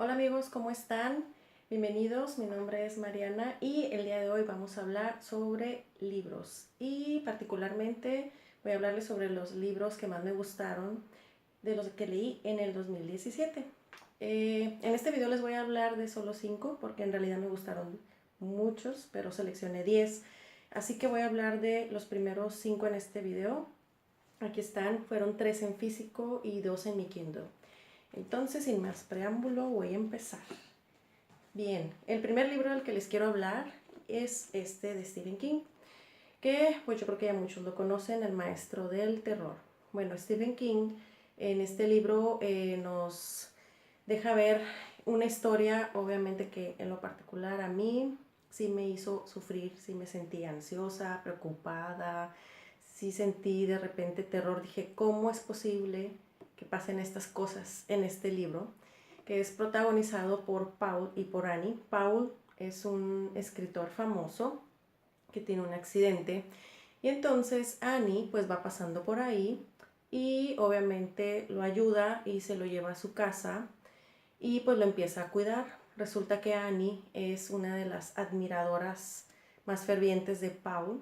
Hola amigos, ¿cómo están? Bienvenidos, mi nombre es Mariana y el día de hoy vamos a hablar sobre libros y particularmente voy a hablarles sobre los libros que más me gustaron de los que leí en el 2017. En este video les voy a hablar de solo 5 porque en realidad me gustaron muchos, pero seleccioné 10. Así que voy a hablar de los primeros 5 en este video. Aquí están, fueron 3 en físico y 2 en mi Kindle. Entonces, sin más preámbulo, voy a empezar. Bien, el primer libro del que les quiero hablar es este de Stephen King, que pues yo creo que ya muchos lo conocen, el maestro del terror. Bueno, Stephen King en este libro nos deja ver una historia, obviamente que en lo particular a mí sí me hizo sufrir, sí me sentí ansiosa, preocupada, sí sentí de repente terror. Dije, ¿cómo es posible que pasen estas cosas en este libro? Que es protagonizado por Paul y por Annie. Paul es un escritor famoso que tiene un accidente y entonces Annie pues va pasando por ahí y obviamente lo ayuda y se lo lleva a su casa y pues lo empieza a cuidar. Resulta que Annie es una de las admiradoras más fervientes de Paul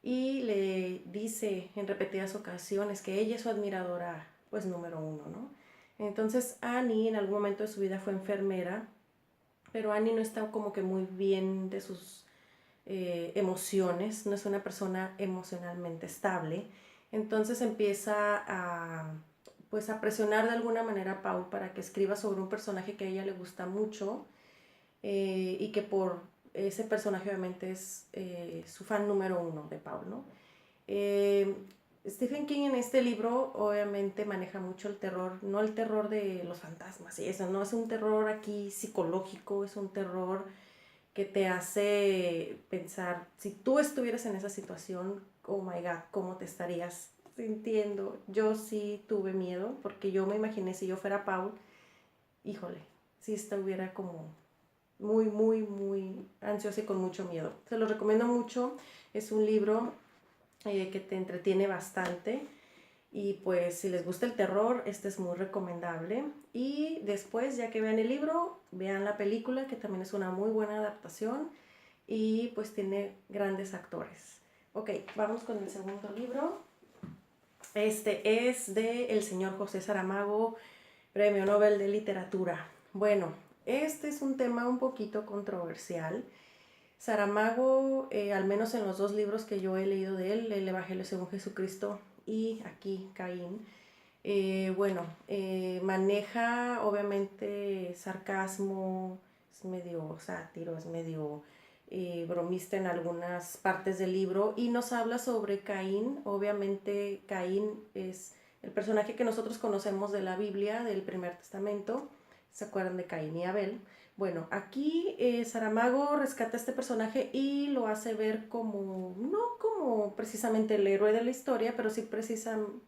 y le dice en repetidas ocasiones que ella es su admiradora pues número 1, ¿no? Entonces Annie en algún momento de su vida fue enfermera, pero Annie no está como que muy bien de sus emociones, no es una persona emocionalmente estable. Entonces empieza pues a presionar de alguna manera a Paul para que escriba sobre un personaje que a ella le gusta mucho y que por ese personaje obviamente es su fan número 1 de Paul, ¿no? Eh, Stephen King en este libro obviamente maneja mucho el terror, no el terror de los fantasmas y eso, no es un terror aquí psicológico, es un terror que te hace pensar, si tú estuvieras en esa situación, oh my god, ¿cómo te estarías sintiendo? Yo sí tuve miedo porque yo me imaginé si yo fuera Paul, híjole, si estuviera como muy ansiosa y con mucho miedo. Se lo recomiendo mucho, es un libro que te entretiene bastante y pues si les gusta el terror, este es muy recomendable. Y después, ya que vean el libro, vean la película, que también es una muy buena adaptación y pues tiene grandes actores. Ok, vamos con el segundo libro. Este es de el señor José Saramago, Premio Nobel de Literatura. Bueno, este es un tema un poquito controversial. Saramago, al menos en los 2 libros que yo he leído de él, el Evangelio según Jesucristo y aquí Caín, maneja obviamente sarcasmo, es medio sátiro, es medio bromista en algunas partes del libro y nos habla sobre Caín. Obviamente Caín es el personaje que nosotros conocemos de la Biblia, del Primer Testamento. ¿Se acuerdan de Caín y Abel? Bueno, aquí Saramago rescata a este personaje y lo hace ver como, no como precisamente el héroe de la historia, pero sí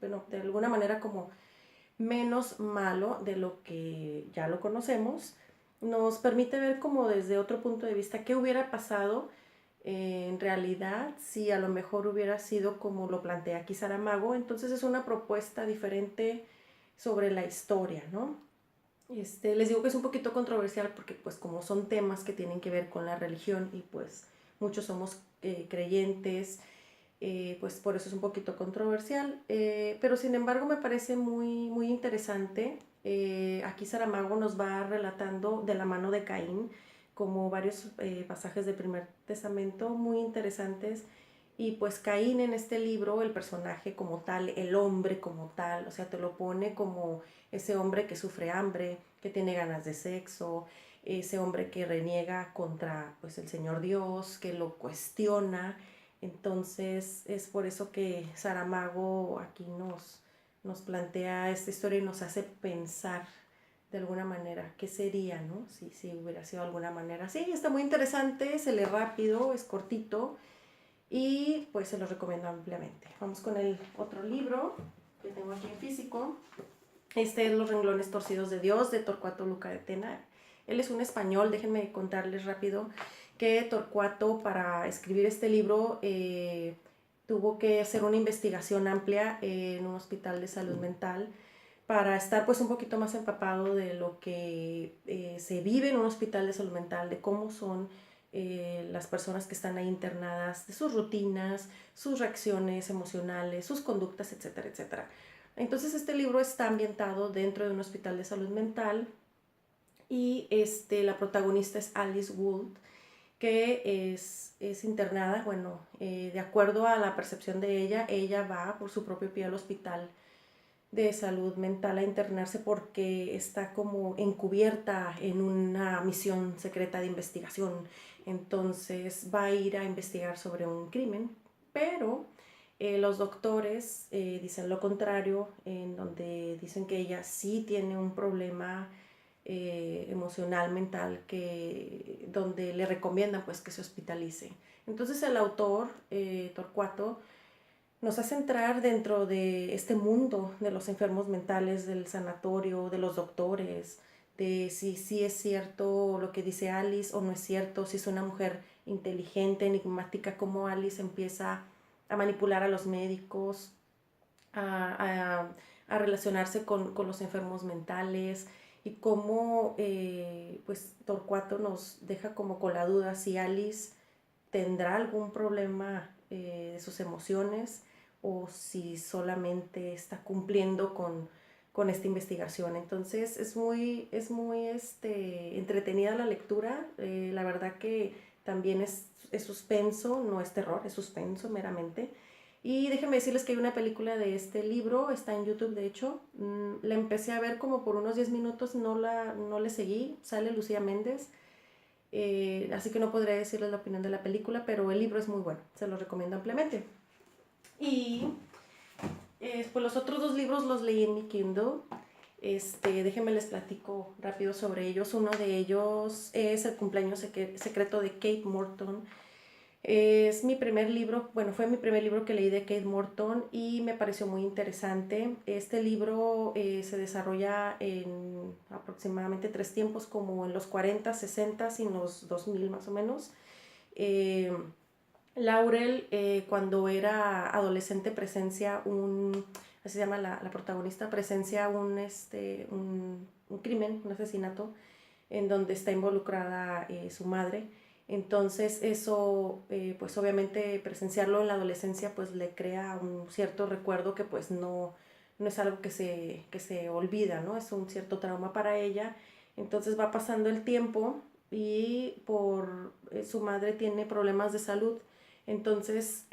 bueno, de alguna manera como menos malo de lo que ya lo conocemos. Nos permite ver como desde otro punto de vista qué hubiera pasado en realidad si a lo mejor hubiera sido como lo plantea aquí Saramago. Entonces es una propuesta diferente sobre la historia, ¿no? Les digo que es un poquito controversial porque pues como son temas que tienen que ver con la religión y pues muchos somos creyentes, pues por eso es un poquito controversial, pero sin embargo me parece muy interesante. Aquí Saramago nos va relatando de la mano de Caín como varios pasajes del Primer Testamento muy interesantes. Y pues Caín en este libro, el personaje como tal, el hombre como tal, o sea, te lo pone como ese hombre que sufre hambre, que tiene ganas de sexo, ese hombre que reniega contra pues el Señor Dios, que lo cuestiona. Entonces es por eso que Saramago aquí nos plantea esta historia y nos hace pensar de alguna manera qué sería, ¿no? Si hubiera sido de alguna manera así. Está muy interesante, se lee rápido, es cortito y pues se lo recomiendo ampliamente. Vamos con el otro libro que tengo aquí en físico. Este es Los renglones torcidos de Dios, de Torcuato Luca de Tena. Él es un español. Déjenme contarles rápido que Torcuato, para escribir este libro, tuvo que hacer una investigación amplia en un hospital de salud mental para estar pues un poquito más empapado de lo que se vive en un hospital de salud mental, de cómo son las personas que están ahí internadas, de sus rutinas, sus reacciones emocionales, sus conductas, etcétera, etcétera. Entonces este libro está ambientado dentro de un hospital de salud mental y la protagonista es Alice Gould, que es internada. Bueno, de acuerdo a la percepción de ella va por su propio pie al hospital de salud mental a internarse porque está como encubierta en una misión secreta de investigación. Entonces va a ir a investigar sobre un crimen, pero los doctores dicen lo contrario, en donde dicen que ella sí tiene un problema emocional, mental, donde le recomiendan pues que se hospitalice. Entonces el autor, Torcuato, nos hace entrar dentro de este mundo de los enfermos mentales, del sanatorio, de los doctores, de si es cierto lo que dice Alice o no es cierto, si es una mujer inteligente, enigmática, como Alice empieza a manipular a los médicos, a, a, a relacionarse con los enfermos mentales, y cómo pues Torcuato nos deja como con la duda si Alice tendrá algún problema de sus emociones o si solamente está cumpliendo con esta investigación. Entonces es muy entretenida la lectura. La verdad que también es suspenso, no es terror, es suspenso meramente. Y déjenme decirles que hay una película de este libro, está en YouTube de hecho. La empecé a ver como por unos 10 minutos, no le seguí, sale Lucía Méndez. Así que no podré decirles la opinión de la película, pero el libro es muy bueno, se lo recomiendo ampliamente. Y pues los otros dos libros los leí en mi Kindle. Déjenme les platico rápido sobre ellos. Uno de ellos es El cumpleaños secreto de Kate Morton. Es mi primer libro, bueno, fue mi primer libro que leí de Kate Morton y me pareció muy interesante. Este libro se desarrolla en aproximadamente 3 tiempos, como en los 40, 60 y en los 2000 más o menos. Laurel, cuando era adolescente, presencia así se llama la protagonista, presencia un crimen, un asesinato, en donde está involucrada su madre. Entonces eso, pues obviamente presenciarlo en la adolescencia, pues le crea un cierto recuerdo que pues no es algo que se olvida, ¿no? Es un cierto trauma para ella. Entonces va pasando el tiempo y su madre tiene problemas de salud. Entonces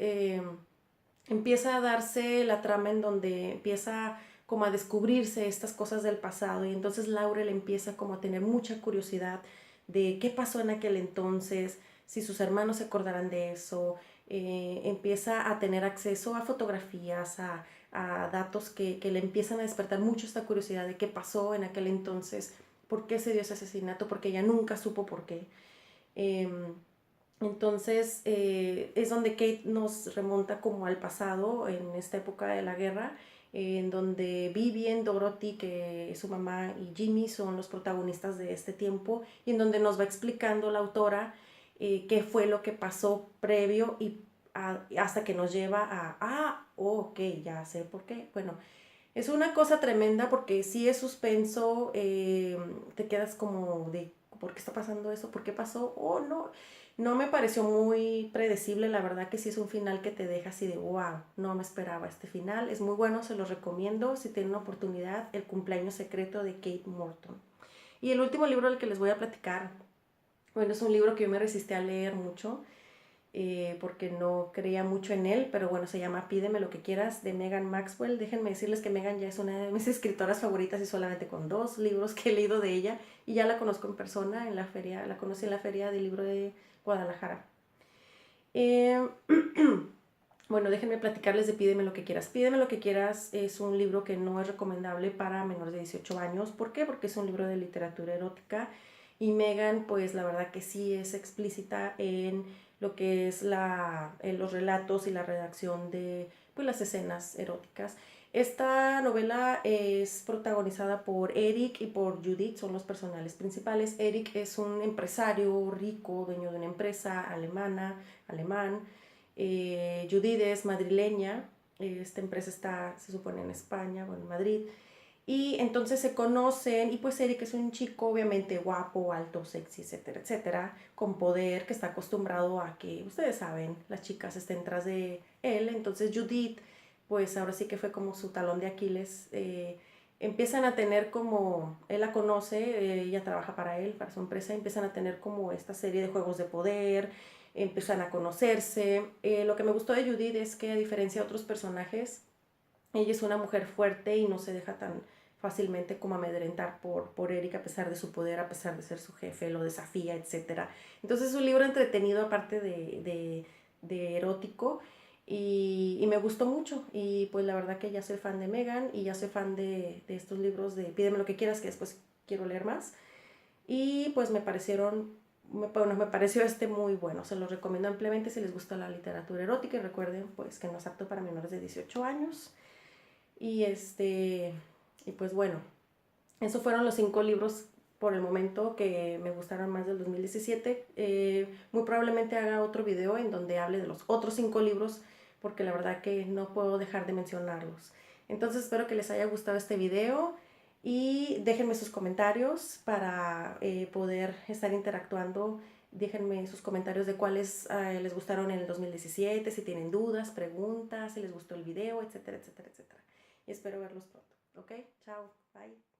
empieza a darse la trama en donde empieza como a descubrirse estas cosas del pasado, y entonces Laurel empieza como a tener mucha curiosidad de qué pasó en aquel entonces, si sus hermanos se acordarán de eso. Empieza a tener acceso a fotografías, a datos que le empiezan a despertar mucho esta curiosidad de qué pasó en aquel entonces, por qué se dio ese asesinato, porque ella nunca supo por qué. Entonces es donde Kate nos remonta como al pasado, en esta época de la guerra, en donde Vivian, Dorothy, que es su mamá, y Jimmy son los protagonistas de este tiempo, y en donde nos va explicando la autora qué fue lo que pasó previo y hasta que nos lleva ok, ya sé por qué. Bueno, es una cosa tremenda porque sí es suspenso, te quedas como de ¿por qué está pasando eso? ¿Por qué pasó? Oh, no me pareció muy predecible, la verdad que sí es un final que te deja así de wow, no me esperaba este final. Es muy bueno, se los recomiendo si tienen una oportunidad, El cumpleaños secreto de Kate Morton. Y el último libro del que les voy a platicar, bueno, es un libro que yo me resistí a leer mucho, porque no creía mucho en él, pero bueno, se llama Pídeme lo que quieras, de Megan Maxwell. Déjenme decirles que Megan ya es una de mis escritoras favoritas, y solamente con 2 libros que he leído de ella, y ya la conozco en persona, en la feria, la conocí en la Feria del Libro de Guadalajara. Eh, bueno, déjenme platicarles de Pídeme lo que quieras. Pídeme lo que quieras es un libro que no es recomendable para menores de 18 años. ¿Por qué? Porque es un libro de literatura erótica, y Megan, pues la verdad que sí es explícita en lo que es los relatos y la redacción de pues, las escenas eróticas. Esta novela es protagonizada por Eric y por Judith, son los personajes principales. Eric es un empresario rico, dueño de una empresa alemán. Judith es madrileña. Esta empresa está, se supone, en España o en Madrid. Y entonces se conocen y pues Eric es un chico obviamente guapo, alto, sexy, etcétera, etcétera, con poder, que está acostumbrado a que, ustedes saben, las chicas estén tras de él. Entonces Judith, pues ahora sí que fue como su talón de Aquiles. Empiezan a tener como, él la conoce, ella trabaja para él, para su empresa, empiezan a tener como esta serie de juegos de poder, empiezan a conocerse. Lo que me gustó de Judith es que a diferencia de otros personajes, ella es una mujer fuerte y no se deja tan fácilmente como amedrentar por Eric, a pesar de su poder, a pesar de ser su jefe, lo desafía, etcétera. Entonces es un libro entretenido, aparte de erótico, y me gustó mucho. Y pues la verdad que ya soy fan de Megan y ya soy fan de estos libros de Pídeme lo que quieras, que después quiero leer más. Y pues me parecieron, bueno, me pareció muy bueno. Se los recomiendo ampliamente si les gusta la literatura erótica, y recuerden pues que no es apto para menores de 18 años. Y y pues bueno, esos fueron los 5 libros por el momento que me gustaron más del 2017. Muy probablemente haga otro video en donde hable de los otros 5 libros, porque la verdad que no puedo dejar de mencionarlos. Entonces espero que les haya gustado este video y déjenme sus comentarios para poder estar interactuando. Déjenme sus comentarios de cuáles les gustaron en el 2017, si tienen dudas, preguntas, si les gustó el video, etcétera, etcétera, etcétera. Y espero verlos pronto. ¿Ok? Chao. Bye.